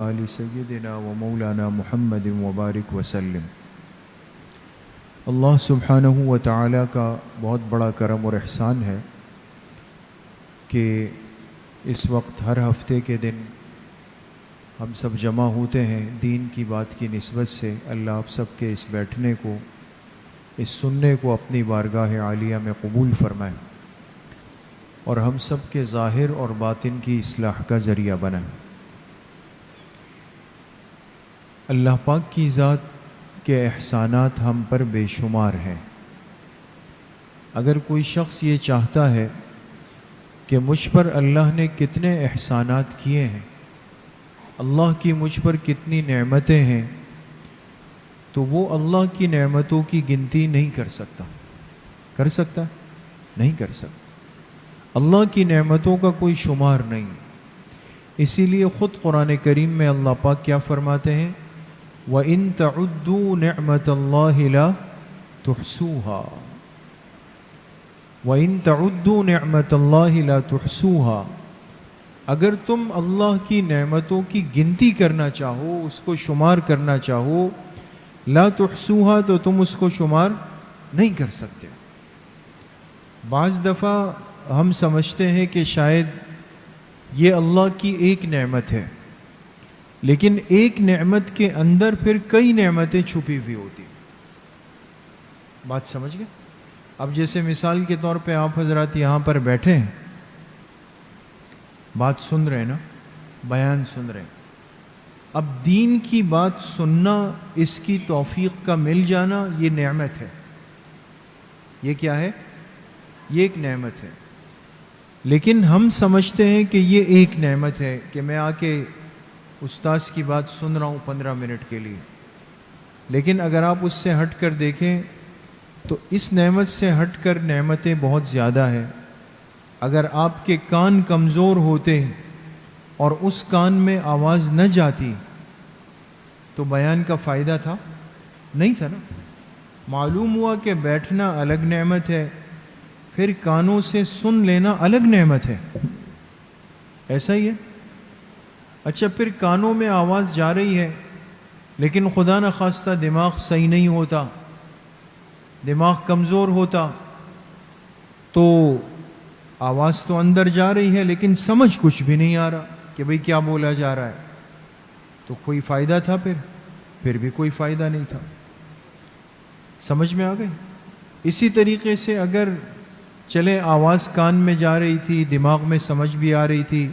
آل سیدنا و مولانا محمد وبارک وسلم۔ اللہ سبحانہ و تعالیٰ کا بہت بڑا کرم اور احسان ہے کہ اس وقت ہر ہفتے کے دن ہم سب جمع ہوتے ہیں دین کی بات کی نسبت سے۔ اللہ آپ سب کے اس بیٹھنے کو، اس سننے کو اپنی بارگاہ عالیہ میں قبول فرمائے اور ہم سب کے ظاہر اور باطن کی اصلاح کا ذریعہ بنائے۔ اللہ پاک کی ذات کے احسانات ہم پر بے شمار ہیں۔ اگر کوئی شخص یہ چاہتا ہے کہ مجھ پر اللہ نے کتنے احسانات کیے ہیں، اللہ کی مجھ پر کتنی نعمتیں ہیں، تو وہ اللہ کی نعمتوں کی گنتی نہیں کر سکتا۔ کر سکتا؟ نہیں کر سکتا۔ اللہ کی نعمتوں کا کوئی شمار نہیں۔ اسی لیے خود قرآن کریم میں اللہ پاک کیا فرماتے ہیں؟ وَإِن تَعُدُّوا نِعْمَةَ اللَّهِ لَا تُحْصُوهَا وَإِن تَعُدُّوا نِعْمَةَ اللَّهِ لَا تُحْصُوهَا، اگر تم اللہ کی نعمتوں کی گنتی کرنا چاہو، اس کو شمار کرنا چاہو، لا تحصوها، تو تم اس کو شمار نہیں کر سکتے۔ بعض دفعہ ہم سمجھتے ہیں کہ شاید یہ اللہ کی ایک نعمت ہے، لیکن ایک نعمت کے اندر پھر کئی نعمتیں چھپی ہوئی ہوتی۔ بات سمجھ گئے؟ اب جیسے مثال کے طور پہ آپ حضرات یہاں پر بیٹھے ہیں، بات سن رہے ہیں نا، بیان سن رہے ہیں۔ اب دین کی بات سننا، اس کی توفیق کا مل جانا، یہ نعمت ہے۔ یہ کیا ہے؟ یہ ایک نعمت ہے۔ لیکن ہم سمجھتے ہیں کہ یہ ایک نعمت ہے کہ میں آ کے استاذ کی بات سن رہا ہوں 15 منٹ کے لیے، لیکن اگر آپ اس سے ہٹ کر دیکھیں تو اس نعمت سے ہٹ کر نعمتیں بہت زیادہ ہیں۔ اگر آپ کے کان کمزور ہوتے اور اس کان میں آواز نہ جاتی تو بیان کا فائدہ تھا؟ نہیں تھا نا۔ معلوم ہوا کہ بیٹھنا الگ نعمت ہے، پھر کانوں سے سن لینا الگ نعمت ہے۔ ایسا ہی ہے؟ اچھا، پھر کانوں میں آواز جا رہی ہے لیکن خدا نخواستہ دماغ صحیح نہیں ہوتا، دماغ کمزور ہوتا، تو آواز تو اندر جا رہی ہے لیکن سمجھ کچھ بھی نہیں آ رہا کہ بھئی کیا بولا جا رہا ہے، تو کوئی فائدہ تھا؟ پھر بھی کوئی فائدہ نہیں تھا۔ سمجھ میں آ گئی؟ اسی طریقے سے اگر چلے آواز کان میں جا رہی تھی، دماغ میں سمجھ بھی آ رہی تھی،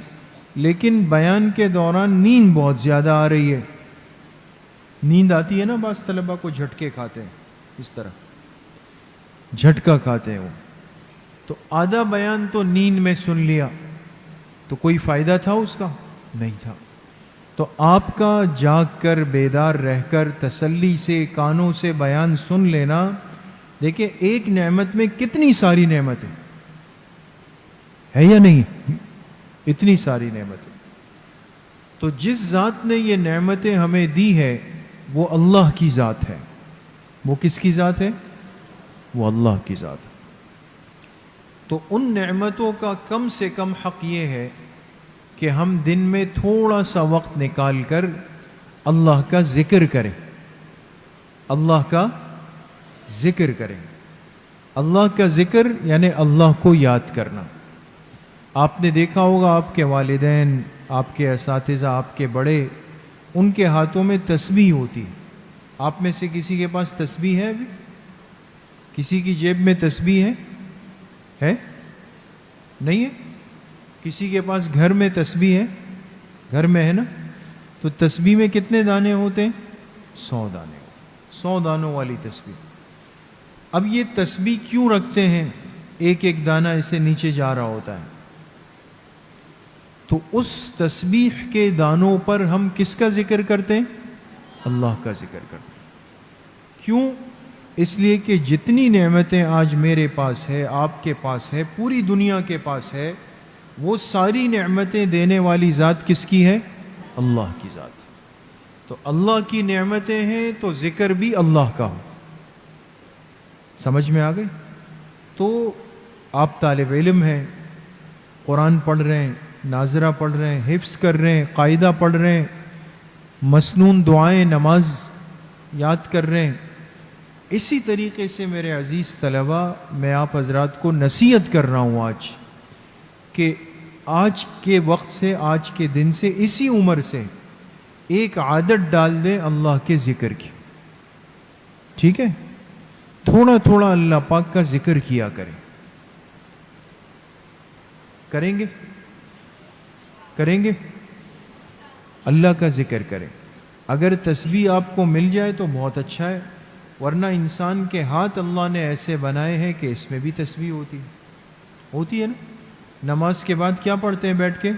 لیکن بیان کے دوران نیند بہت زیادہ آ رہی ہے۔ نیند آتی ہے نا، بعض طلبہ کو جھٹکے کھاتے ہیں، اس طرح جھٹکا کھاتے ہیں وہ، تو آدھا بیان تو نیند میں سن لیا، تو کوئی فائدہ تھا اس کا؟ نہیں تھا۔ تو آپ کا جاگ کر، بیدار رہ کر، تسلی سے کانوں سے بیان سن لینا، دیکھیں ایک نعمت میں کتنی ساری نعمتیں ہے یا نہیں؟ اتنی ساری نعمتیں۔ تو جس ذات نے یہ نعمتیں ہمیں دی ہے وہ اللہ کی ذات ہے۔ وہ کس کی ذات ہے؟ وہ اللہ کی ذات ہے۔ تو ان نعمتوں کا کم سے کم حق یہ ہے کہ ہم دن میں تھوڑا سا وقت نکال کر اللہ کا ذکر کریں، اللہ کا ذکر کریں۔ اللہ کا ذکر یعنی اللہ کو یاد کرنا۔ آپ نے دیکھا ہوگا آپ کے والدین، آپ کے اساتذہ، آپ کے بڑے، ان کے ہاتھوں میں تسبیح ہوتی۔ آپ میں سے کسی کے پاس تسبیح ہے ابھی؟ کسی کی جیب میں تسبیح ہے؟ نہیں ہے؟ کسی کے پاس گھر میں تسبیح ہے؟ گھر میں ہے نا؟ تو تسبیح میں کتنے دانے ہوتے ہیں؟ 100 دانے، 100 دانوں والی تسبیح۔ اب یہ تسبیح کیوں رکھتے ہیں؟ ایک ایک دانہ اسے نیچے جا رہا ہوتا ہے، تو اس تسبیح کے دانوں پر ہم کس کا ذکر کرتے ہیں؟ اللہ کا ذکر کرتے ہیں۔ کیوں؟ اس لیے کہ جتنی نعمتیں آج میرے پاس ہے، آپ کے پاس ہے، پوری دنیا کے پاس ہے، وہ ساری نعمتیں دینے والی ذات کس کی ہے؟ اللہ کی ذات۔ تو اللہ کی نعمتیں ہیں تو ذکر بھی اللہ کا ہو۔ سمجھ میں آ گئی؟ تو آپ طالب علم ہیں، قرآن پڑھ رہے ہیں، ناظرہ پڑھ رہے ہیں، حفظ کر رہے ہیں، قاعدہ پڑھ رہے ہیں، مسنون دعائیں نماز یاد کر رہے ہیں. اسی طریقے سے میرے عزیز طلبہ میں آپ حضرات کو نصیحت کر رہا ہوں آج کہ آج کے وقت سے، آج کے دن سے، اسی عمر سے ایک عادت ڈال دیں اللہ کے ذکر کی. ٹھیک ہے؟ تھوڑا تھوڑا اللہ پاک کا ذکر کیا کریں. کریں گے؟ کریں گے؟ اللہ کا ذکر کریں. اگر تسبیح آپ کو مل جائے تو بہت اچھا ہے، ورنہ انسان کے ہاتھ اللہ نے ایسے بنائے ہیں کہ اس میں بھی تسبیح ہوتی ہے نا. نماز کے بعد کیا پڑھتے ہیں بیٹھ کے؟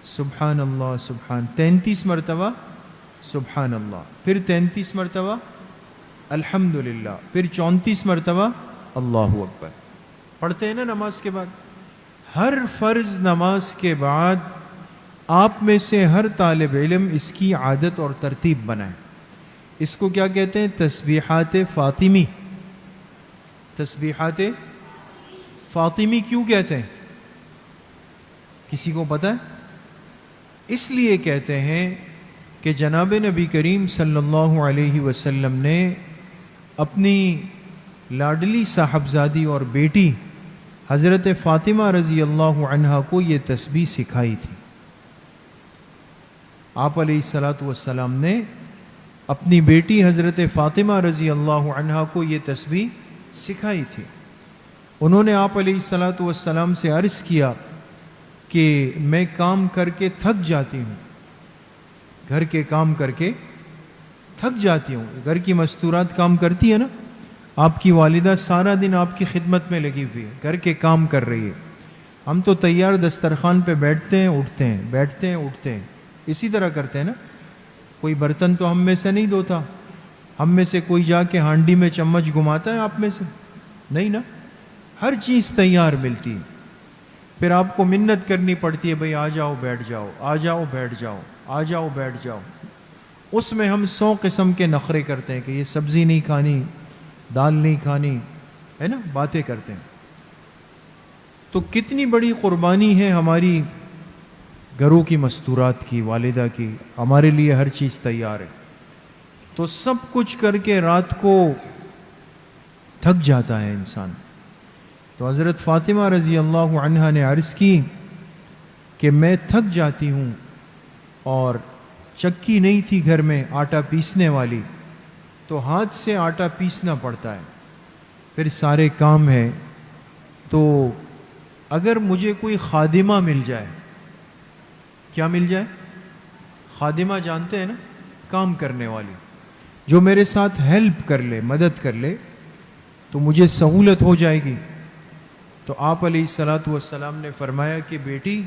سبحان اللہ، سبحان 33 مرتبہ سبحان اللہ، پھر 33 مرتبہ الحمدللہ، پھر 34 مرتبہ اللہ اکبر پڑھتے ہیں نا نماز کے بعد. ہر فرض نماز کے بعد آپ میں سے ہر طالب علم اس کی عادت اور ترتیب بنائیں. اس کو کیا کہتے ہیں؟ تسبیحات فاطمی. تسبیحات فاطمی کیوں کہتے ہیں؟ کسی کو پتہ ہے؟ اس لیے کہتے ہیں کہ جناب نبی کریم صلی اللہ علیہ وسلم نے اپنی لاڈلی صاحبزادی اور بیٹی حضرت فاطمہ رضی اللہ عنہا کو یہ تسبیح سکھائی تھی. آپ علیہ السلام نے اپنی بیٹی حضرت فاطمہ رضی اللہ عنہا کو یہ تسبیح سکھائی تھی. انہوں نے آپ علیہ السلام سے عرض کیا کہ میں کام کر کے تھک جاتی ہوں، گھر کے کام کر کے تھک جاتی ہوں. گھر کی مستورات کام کرتی ہے نا، آپ کی والدہ سارا دن آپ کی خدمت میں لگی ہوئی ہے، گھر کے کام کر رہی ہے. ہم تو تیار دسترخوان پہ بیٹھتے ہیں اٹھتے ہیں، بیٹھتے ہیں اٹھتے ہیں، اسی طرح کرتے ہیں نا. کوئی برتن تو ہم میں سے نہیں دھوتا. ہم میں سے کوئی جا کے ہانڈی میں چمچ گھماتا ہے آپ میں سے؟ نہیں نا. ہر چیز تیار ملتی ہے. پھر آپ کو منت کرنی پڑتی ہے، بھئی آ جاؤ بیٹھ جاؤ، آ جاؤ بیٹھ جاؤ، آ جاؤ بیٹھ جاؤ. اس میں ہم 100 قسم کے نخرے کرتے ہیں کہ یہ سبزی نہیں کھانی، دال نہیں کھانی، ہے نا، باتیں کرتے ہیں. تو کتنی بڑی قربانی ہے ہماری گھروں کی مستورات کی، والدہ کی. ہمارے لیے ہر چیز تیار ہے. تو سب کچھ کر کے رات کو تھک جاتا ہے انسان. تو حضرت فاطمہ رضی اللہ عنہا نے عرض کی کہ میں تھک جاتی ہوں اور چکی نہیں تھی گھر میں آٹا پیسنے والی، تو ہاتھ سے آٹا پیسنا پڑتا ہے، پھر سارے کام ہے. تو اگر مجھے کوئی خادمہ مل جائے، کیا مل جائے؟ خادمہ جانتے ہیں نا، کام کرنے والی، جو میرے ساتھ ہیلپ کر لے، مدد کر لے، تو مجھے سہولت ہو جائے گی. تو آپ علیہ السلام نے فرمایا کہ بیٹی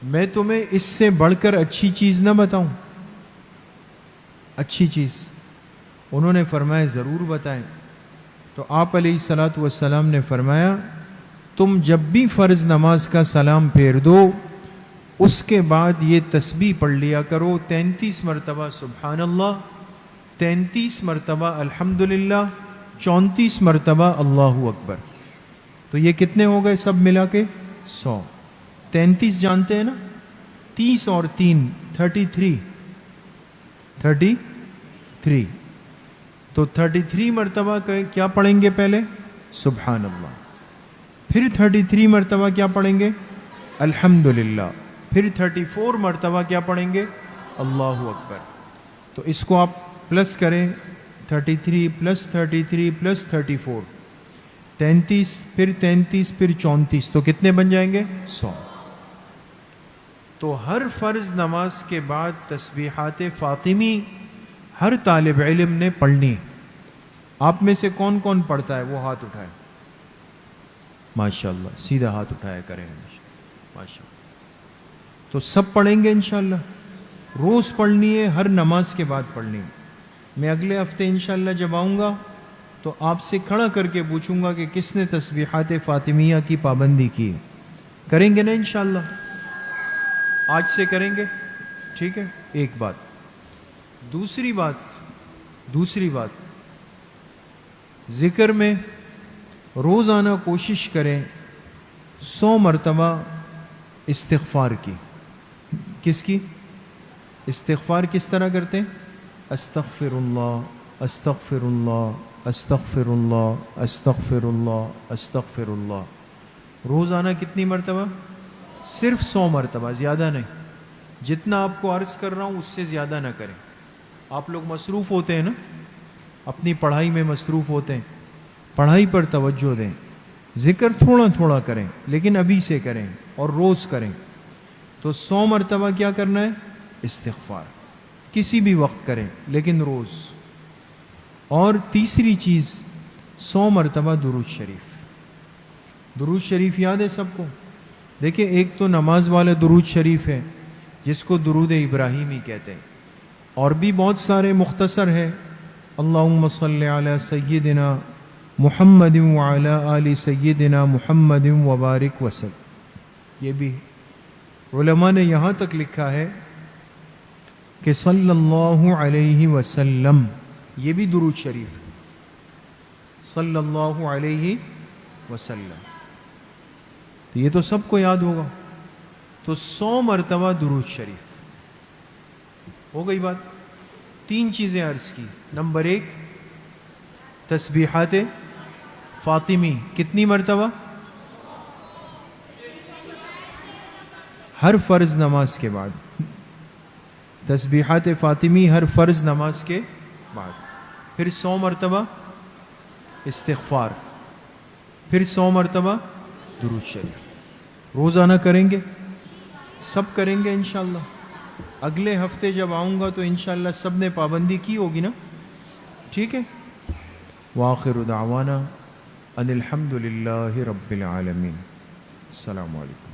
میں تمہیں اس سے بڑھ کر اچھی چیز نہ بتاؤں؟ اچھی چیز؟ انہوں نے فرمایا ضرور بتائیں. تو آپ علیہ السلام نے فرمایا تم جب بھی فرض نماز کا سلام پھیر دو، اس کے بعد یہ تسبیح پڑھ لیا کرو، 33 مرتبہ سبحان اللہ، 33 مرتبہ الحمدللہ، 34 مرتبہ اللہ اکبر. تو یہ کتنے ہو گئے سب ملا کے؟ 100. 33 جانتے ہیں نا، 30 اور 3 33. تو 33 مرتبہ کیا پڑھیں گے؟ پہلے سبحان اللہ، پھر 33 مرتبہ کیا پڑھیں گے؟ الحمدللہ، پھر 34 مرتبہ کیا پڑھیں گے؟ اللہ اکبر. تو اس کو آپ پلس کریں، 33 + 33 + 34، 33، پھر 33، پھر 34، تو کتنے بن جائیں گے؟ 100. تو ہر فرض نماز کے بعد تسبیحات فاطمی ہر طالب علم نے پڑھنی. آپ میں سے کون کون پڑھتا ہے وہ ہاتھ اٹھائے. ماشاءاللہ، سیدھا ہاتھ اٹھایا کریں ماشاءاللہ. تو سب پڑھیں گے انشاءاللہ. روز پڑھنی ہے، ہر نماز کے بعد پڑھنی ہے. میں اگلے ہفتے انشاءاللہ جب آؤں گا تو آپ سے کھڑا کر کے پوچھوں گا کہ کس نے تسبیحات فاطمیہ کی پابندی کی. کریں گے نا انشاءاللہ؟ آج سے کریں گے، ٹھیک ہے؟ ایک بات. دوسری بات ذکر میں روزانہ کوشش کریں 100 مرتبہ استغفار کی. کس کی؟ استغفار کس طرح کرتے ہیں؟ استغفر اللہ استغفر اللہ استغفر اللہ استغفر اللہ استغفر اللہ. روزانہ کتنی مرتبہ؟ صرف 100 مرتبہ، زیادہ نہیں. جتنا آپ کو عرض کر رہا ہوں اس سے زیادہ نہ کریں. آپ لوگ مصروف ہوتے ہیں نا، اپنی پڑھائی میں مصروف ہوتے ہیں، پڑھائی پر توجہ دیں. ذکر تھوڑا تھوڑا کریں لیکن ابھی سے کریں اور روز کریں. تو 100 مرتبہ کیا کرنا ہے؟ استغفار. کسی بھی وقت کریں لیکن روز. اور تیسری چیز 100 مرتبہ درود شریف. درود شریف یاد ہے سب کو؟ دیکھیں، ایک تو نماز والا درود شریف ہے جس کو درود ابراہیمی کہتے ہیں، اور بھی بہت سارے مختصر ہے. اللہم صلی علی سیدنا محمد وعلی آل سیدنا محمد وبارک وسلم. یہ بھی علماء نے یہاں تک لکھا ہے کہ صلی اللہ علیہ وسلم، یہ بھی درود شریف ہے. صلی اللہ علیہ وسلم، تو یہ تو سب کو یاد ہوگا. تو 100 مرتبہ درود شریف. ہو گئی بات. 3 چیزیں عرض کی. نمبر 1 تسبیحات فاطمی کتنی مرتبہ؟ ہر فرض نماز کے بعد. تسبیحات فاطمی ہر فرض نماز کے بعد. پھر 100 مرتبہ استغفار، پھر 100 مرتبہ درود شریف. روزانہ کریں گے، سب کریں گے انشاءاللہ. اگلے ہفتے جب آؤں گا تو انشاءاللہ سب نے پابندی کی ہوگی نا؟ ٹھیک ہے. وآخر دعوانا ان الحمد للہ رب العالمین. السلام علیکم.